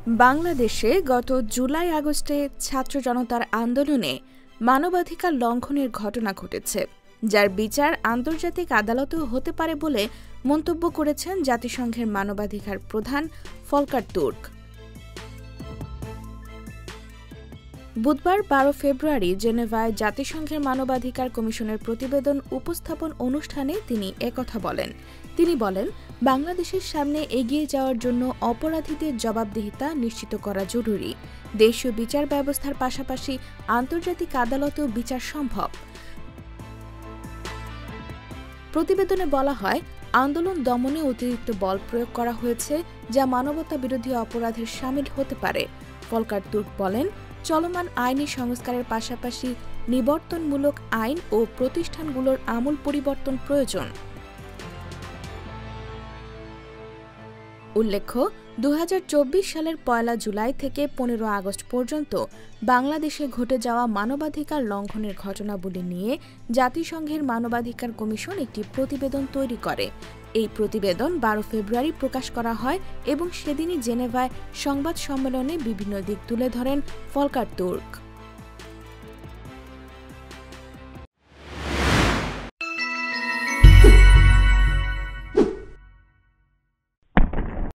বাংলাদেশে গত জুলাই-আগস্টে ছাত্র জনতার আন্দোলনে মানবাধিকার লঙ্ঘনের ঘটনা ঘটেছে, যার বিচার আন্তর্জাতিক আদালতেও হতে পারে বলে মন্তব্য করেছেন জাতিসংঘের মানবাধিকার প্রধান ফলকার তুর্ক। বুধবার ১২ ফেব্রুয়ারি জেনেভায় জাতিসংঘের মানবাধিকার কমিশনের প্রতিবেদন উপস্থাপন অনুষ্ঠানে তিনি একথা বলেন। তিনি বলেন, বাংলাদেশের সামনে এগিয়ে যাওয়ার জন্য অপরাধীদের জবাবদিহিতা নিশ্চিত করা জরুরি। দেশীয় বিচার ব্যবস্থার পাশাপাশি আন্তর্জাতিক আদালতেও বিচার সম্ভব। প্রতিবেদনে বলা হয়, আন্দোলন দমনে অতিরিক্ত বল প্রয়োগ করা হয়েছে, যা মানবতা বিরোধী অপরাধের শামিল হতে পারে। ফলকার তুর্ক বলেন, চলমান আইনি সংস্কারের পাশাপাশি নিবর্তনমূলক আইন ও প্রতিষ্ঠানগুলোর আমূল পরিবর্তন প্রয়োজন। উল্লেখ্য, ২০২৪ সালের ১ জুলাই থেকে ১৫ আগস্ট পর্যন্ত বাংলাদেশে ঘটে যাওয়া মানবাধিকার লঙ্ঘনের ঘটনাবলী নিয়ে জাতিসংঘের মানবাধিকার কমিশন একটি প্রতিবেদন তৈরি করে। এই প্রতিবেদন ১২ ফেব্রুয়ারি প্রকাশ করা হয় এবং সেদিনই জেনেভায় সংবাদ সম্মেলনে বিভিন্ন দিক তুলে ধরেন ফলকার তুর্ক।